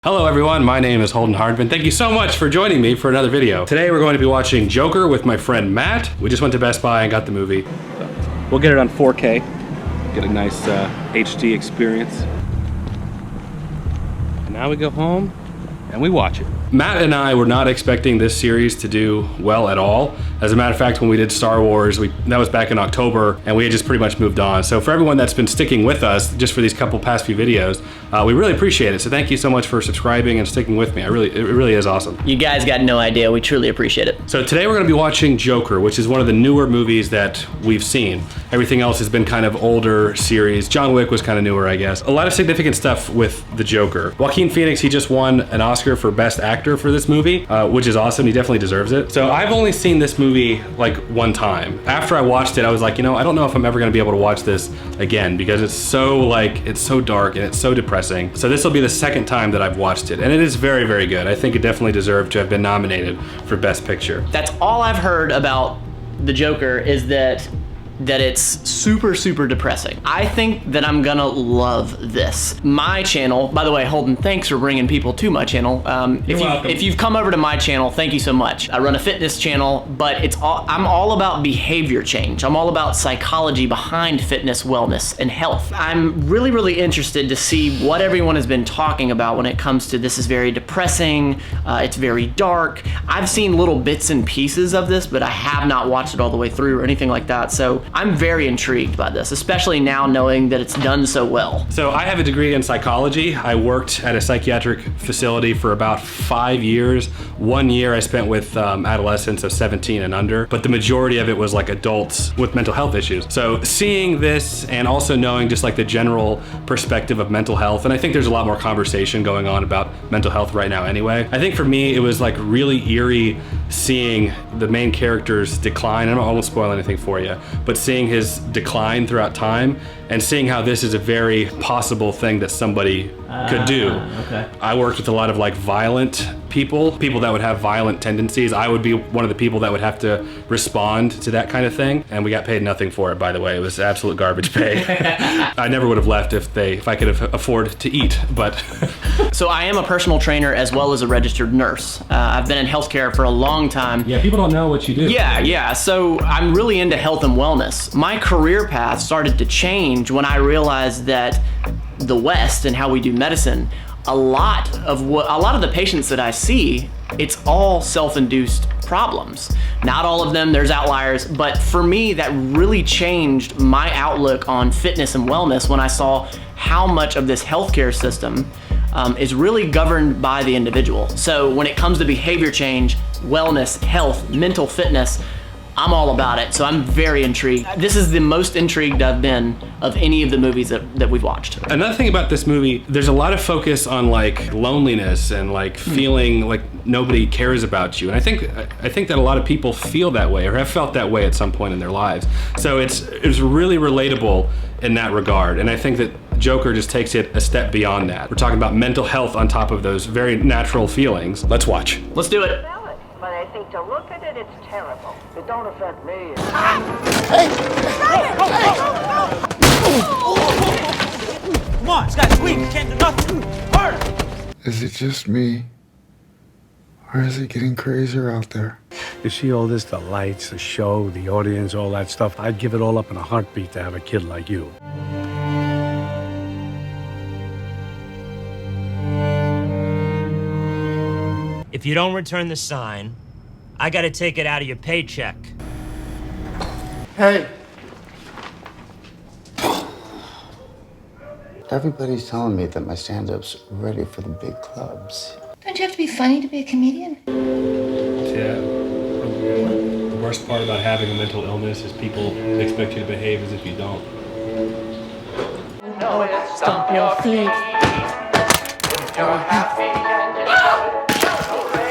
Hello everyone, my name is Holden Hardman. Thank you so much for joining me for another video. Today we're going to be watching Joker with my friend Matt. We just went to Best Buy and got the movie. We'll get it on 4K, get a nice HD experience. And now we go home and we watch it. Matt and I were not expecting this series to do well at all. As a matter of fact, when we did Star Wars, that was back in October, and we had just pretty much moved on. So for everyone that's been sticking with us just for these past few videos, we really appreciate it. So thank you so much for subscribing and sticking with me. It really is awesome. You guys got no idea. We truly appreciate it. So today we're going to be watching Joker, which is one of the newer movies that we've seen. Everything else has been kind of older series. John Wick was kind of newer, I guess. A lot of significant stuff with the Joker. Joaquin Pheonix, he just won an Oscar for Best Actor for this movie, which is awesome. He definitely deserves it. So I've only seen this movie like one time. After I watched it, I was like, you know, I don't know if I'm ever going to be able to watch this again because it's so dark and it's so depressing. So this will be the second time that I've watched it, and it is very, very good. I think it definitely deserved to have been nominated for Best Picture. That's all I've heard about the Joker is that it's super, super depressing. I think that I'm gonna love this. My channel, by the way, Holden, thanks for bringing people to my channel. If you've come over to my channel, thank you so much. I run a fitness channel, but I'm all about behavior change. I'm all about psychology behind fitness, wellness, and health. I'm really, really interested to see what everyone has been talking about when it comes to this is very depressing, it's very dark. I've seen little bits and pieces of this, but I have not watched it all the way through or anything like that. So I'm very intrigued by this, especially now knowing that it's done so well. So I have a degree in psychology. I worked at a psychiatric facility for about 5 years. 1 year I spent with adolescents of 17 and under, but the majority of it was like adults with mental health issues. So seeing this and also knowing just like the general perspective of mental health, and I think there's a lot more conversation going on about mental health right now anyway. I think for me, it was like really eerie seeing the main character's decline. I won't spoil anything for you, but seeing his decline throughout time and seeing how this is a very possible thing that somebody could do. Okay. I worked with a lot of like violent people that would have violent tendencies. I would be one of the people that would have to respond to that kind of thing, and we got paid nothing for it, by the way. It was absolute garbage pay. I never would have left if I could afford to eat, but. So I am a personal trainer as well as a registered nurse. I've been in healthcare for a long time. Yeah, people don't know what you do. Yeah. So I'm really into health and wellness. My career path started to change when I realized that the West and how we do medicine, a lot of the patients that I see, it's all self-induced problems. Not all of them, there's outliers, but for me, that really changed my outlook on fitness and wellness when I saw how much of this healthcare system is really governed by the individual. So when it comes to behavior change, wellness, health, mental fitness, I'm all about it, so I'm very intrigued. This is the most intrigued I've been of any of the movies that we've watched. Another thing about this movie, there's a lot of focus on like loneliness and like feeling like nobody cares about you. And I think that a lot of people feel that way or have felt that way at some point in their lives. So it's really relatable in that regard. And I think that Joker just takes it a step beyond that. We're talking about mental health on top of those very natural feelings. Let's watch. Let's do it. But I think to look at it, it's terrible. It don't affect me. Come on, this guy's weak. He can't do nothing. Hard. Is it just me? Or is it getting crazier out there? You see all this, the lights, the show, the audience, all that stuff. I'd give it all up in a heartbeat to have a kid like you. If you don't return the sign, I gotta take it out of your paycheck. Hey! Everybody's telling me that my stand-up's ready for the big clubs. Don't you have to be funny to be a comedian? Yeah. The worst part about having a mental illness is people expect you to behave as if you don't. Stomp your feet. You're happy and you know it's so great.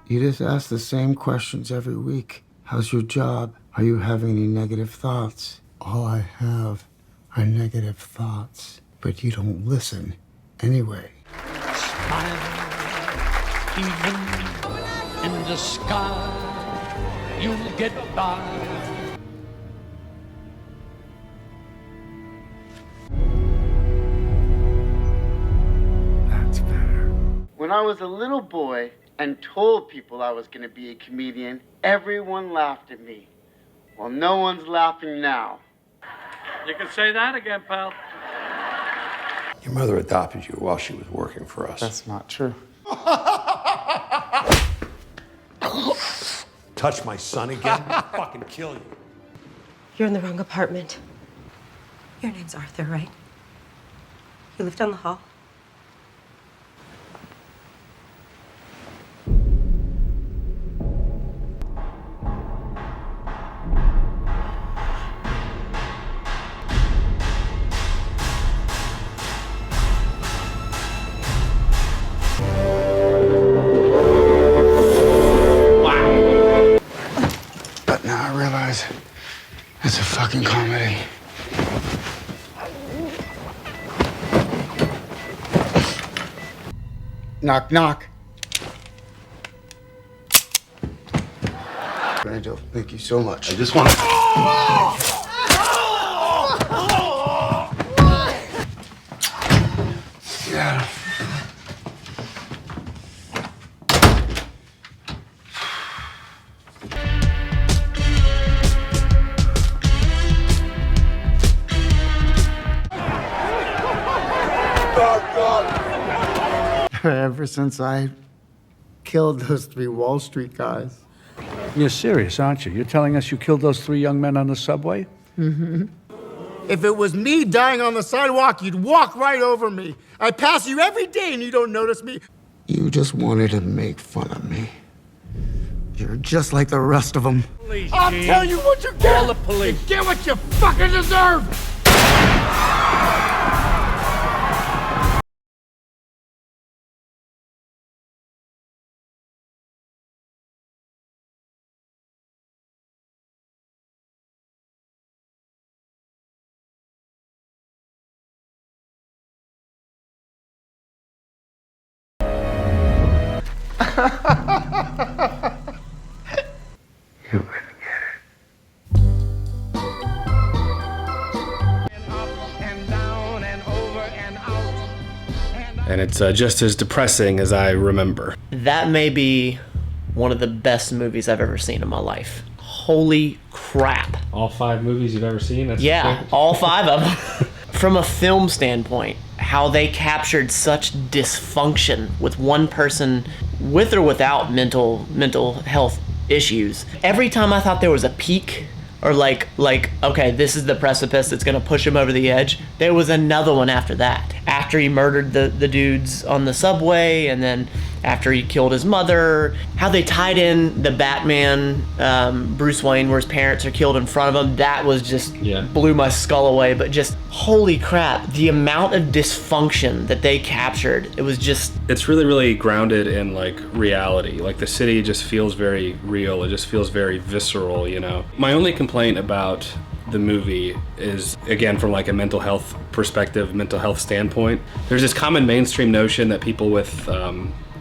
You just ask the same questions every week. How's your job? Are you having any negative thoughts? All I have are negative thoughts. But you don't listen anyway. Smile. in the sky, you'll get by. That's better. When I was a little boy and told people I was going to be a comedian, everyone laughed at me. Well, no one's laughing now. You can say that again, pal. Your mother adopted you while she was working for us. That's not true. Touch my son again, I'll fucking kill you. You're in the wrong apartment. Your name's Arthur, right? You live down the hall? But now I realize it's a fucking comedy. Knock, knock. Angel, thank you so much. I just want to... Yeah. Ever since I killed those 3 Wall Street guys. You're serious, aren't you? You're telling us you killed those 3 young men on the subway? Mm-hmm. If it was me dying on the sidewalk, you'd walk right over me. I pass you every day and you don't notice me. You just wanted to make fun of me. You're just like the rest of them. I'll tell you what you get. Call the police. You get what you fucking deserve. You wouldn't get it. And it's just as depressing as I remember. That may be one of the best movies I've ever seen in my life. Holy crap. All 5 movies you've ever seen? That's Yeah, all 5 of them. From a film standpoint, how they captured such dysfunction with one person, with or without mental health issues. Every time I thought there was a peak, or like okay, this is the precipice that's gonna push him over the edge, there was another one after that. After he murdered the dudes on the subway, and then after he killed his mother, how they tied in the Batman, Bruce Wayne, where his parents are killed in front of him, that was just blew my skull away. But just, holy crap, the amount of dysfunction that they captured, it was just... It's really, really grounded in like reality. Like the city just feels very real. It just feels very visceral, you know? My only complaint about the movie is, again, from like a mental health perspective, mental health standpoint, there's this common mainstream notion that people with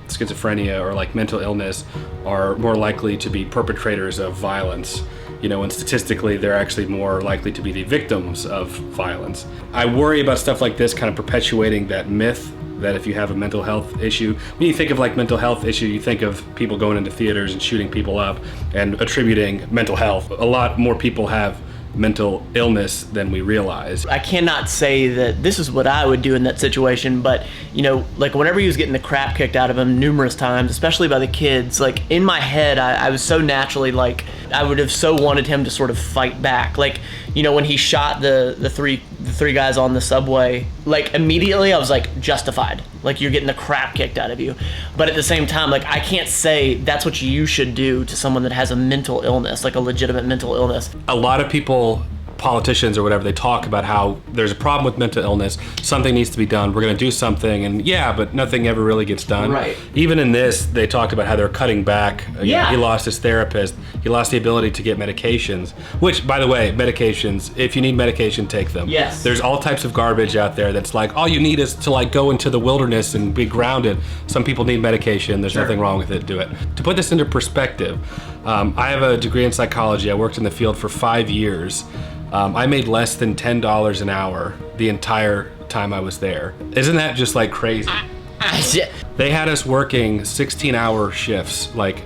schizophrenia or like mental illness are more likely to be perpetrators of violence, you know, and statistically they're actually more likely to be the victims of violence. I worry about stuff like this kind of perpetuating that myth that if you have a mental health issue, when you think of like mental health issue, you think of people going into theaters and shooting people up and attributing mental health. A lot more people have mental illness than we realize. I cannot say that this is what I would do in that situation, but you know, like whenever he was getting the crap kicked out of him numerous times, especially by the kids, like in my head, I was so naturally like, I would have so wanted him to sort of fight back. Like, you know, when he shot the three guys on the subway, like immediately I was like, justified. Like, you're getting the crap kicked out of you. But at the same time, like, I can't say that's what you should do to someone that has a mental illness, like a legitimate mental illness. A lot of people politicians or whatever, they talk about how there's a problem with mental illness, something needs to be done, we're going to do something, and yeah, but nothing ever really gets done. Right. Even in this, they talked about how they're cutting back. You know, he lost his therapist, he lost the ability to get medications, which, by the way, medications, if you need medication, take them. Yes. There's all types of garbage out there that's like, all you need is to like go into the wilderness and be grounded. Some people need medication, there's nothing wrong with it, do it. To put this into perspective, I have a degree in psychology. I worked in the field for 5 years. I made less than $10 an hour the entire time I was there. Isn't that just like crazy? They had us working 16-hour shifts, like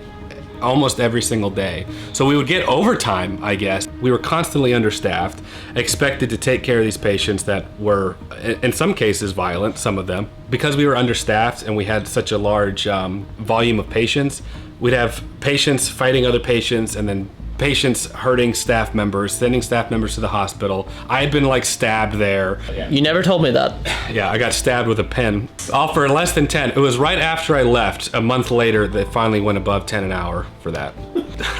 almost every single day. So we would get overtime, I guess. We were constantly understaffed, expected to take care of these patients that were, in some cases, violent, some of them. Because we were understaffed and we had such a large volume of patients, we'd have patients fighting other patients and then patients hurting staff members, sending staff members to the hospital. I had been like stabbed there. You never told me that. Yeah, I got stabbed with a pen. All for less than 10. It was right after I left, a month later, that finally went above 10 an hour for that.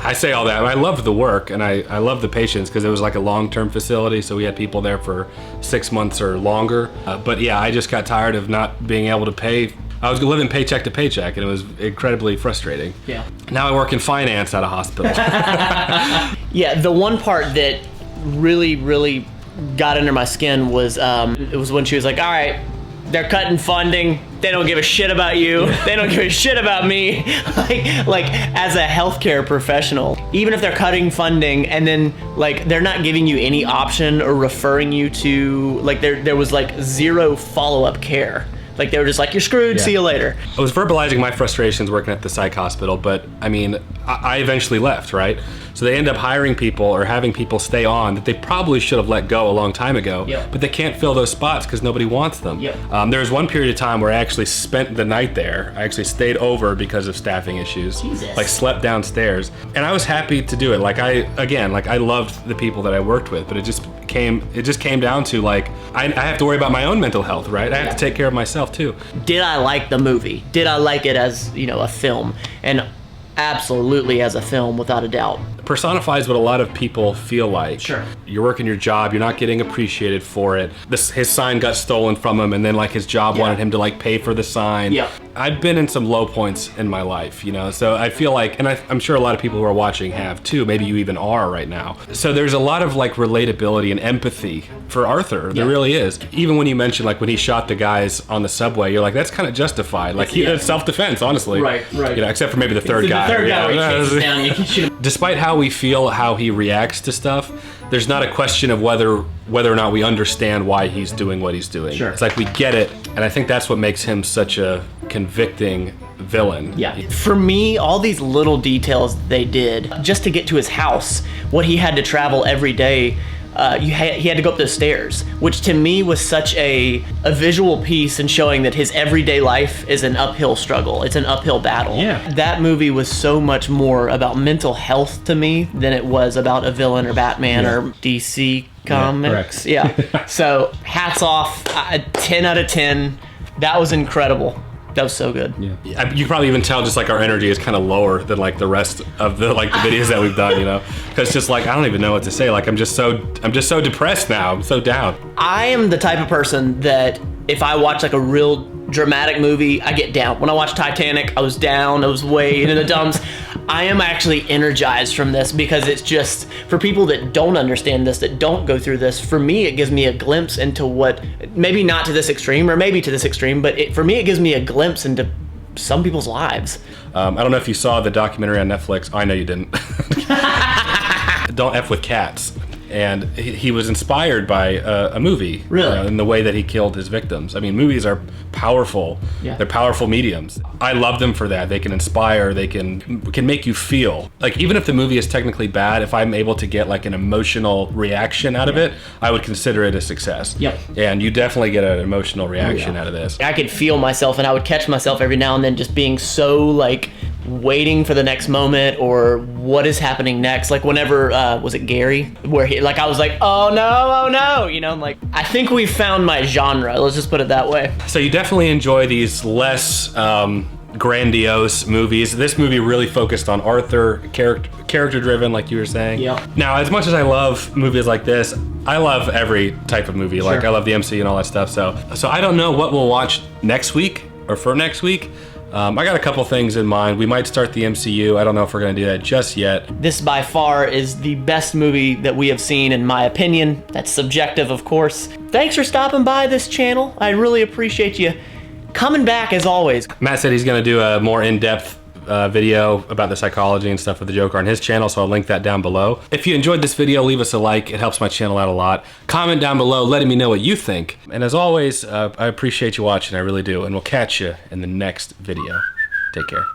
I say all that. I loved the work and I loved the patients because it was like a long-term facility, so we had people there for 6 months or longer. But yeah, I just got tired of not being able to pay. I was living paycheck to paycheck, and it was incredibly frustrating. Yeah. Now I work in finance at a hospital. Yeah, the one part that really got under my skin was it was when she was like, all right, they're cutting funding. They don't give a shit about you. They don't give a shit about me. like as a healthcare professional, even if they're cutting funding and then like they're not giving you any option or referring you to, like there was like zero follow-up care. Like they were just like, you're screwed, see you later. I was verbalizing my frustrations working at the psych hospital, but I mean, I eventually left, right? So they end up hiring people or having people stay on that they probably should have let go a long time ago, but they can't fill those spots because nobody wants them. There was one period of time where I actually spent the night there. I actually stayed over because of staffing issues. Jesus. Like slept downstairs. And I was happy to do it. Like I loved the people that I worked with, but it just came down to like, I have to worry about my own mental health, right? I have to take care of myself too. Did I like the movie? Did I like it as, you know, a film? And absolutely as a film, without a doubt. Personifies what a lot of people feel like. Sure. You're working your job, you're not getting appreciated for it. His sign got stolen from him, and then like his job wanted him to like pay for the sign. Yeah. I've been in some low points in my life, you know, so I feel like, and I'm sure a lot of people who are watching have too, maybe you even are right now. So there's a lot of like relatability and empathy for Arthur. There really is. Even when you mention like when he shot the guys on the subway, you're like, that's kind of justified. Like it's self-defense, honestly. Right. You know, except for maybe the third guy. The third guy where he kicks down, you can shoot him. Despite how we feel, how he reacts to stuff, there's not a question of whether or not we understand why he's doing what he's doing. Sure. It's like we get it, and I think that's what makes him such a convicting villain. Yeah. For me, all these little details they did just to get to his house, what he had to travel every day. He had to go up those stairs, which to me was such a visual piece in showing that his everyday life is an uphill struggle. It's an uphill battle. Yeah. That movie was so much more about mental health to me than it was about a villain or Batman or DC Comics. Yeah. So hats off, 10 out of 10. That was incredible. That was so good. Yeah. You probably even tell just like our energy is kind of lower than like the rest of the like the videos that we've done, you know? Because just like, I don't even know what to say. Like I'm just so depressed now. I'm so down. I am the type of person that if I watch like a real dramatic movie, I get down. When I watched Titanic, I was down. I was way in the dumps. I am actually energized from this because it's just, for people that don't understand this, that don't go through this, for me, it gives me a glimpse into what, maybe not to this extreme, or maybe to this extreme, but for me, it gives me a glimpse into some people's lives. I don't know if you saw the documentary on Netflix. I know you didn't. Don't F with Cats. And he was inspired by a movie. Really? In the way that he killed his victims. I mean, movies are powerful. Yeah. They're powerful mediums. I love them for that. They can inspire. They can make you feel. Like, even if the movie is technically bad, if I'm able to get like an emotional reaction out of it, I would consider it a success. Yep. And you definitely get an emotional reaction out of this. I could feel myself, and I would catch myself every now and then just being so like waiting for the next moment or what is happening next. Like whenever, was it Gary? Where he, like I was like, oh no, you know, I'm like, I think we found my genre. Let's just put it that way. So you definitely enjoy these less grandiose movies. This movie really focused on Arthur, character driven, like you were saying. Yep. Now, as much as I love movies like this, I love every type of movie. Like I love the MCU and all that stuff. So I don't know what we'll watch next week or for next week. I got a couple things in mind. We might start the MCU. I don't know if we're gonna do that just yet. This by far is the best movie that we have seen, in my opinion. That's subjective, of course. Thanks for stopping by this channel. I really appreciate you coming back as always. Matt said he's gonna do a more in-depth video about the psychology and stuff with the Joker on his channel, so I'll link that down below. If you enjoyed this video, leave us a like. It helps my channel out a lot. Comment down below letting me know what you think. And as always, I appreciate you watching, I really do. And we'll catch you in the next video. Take care.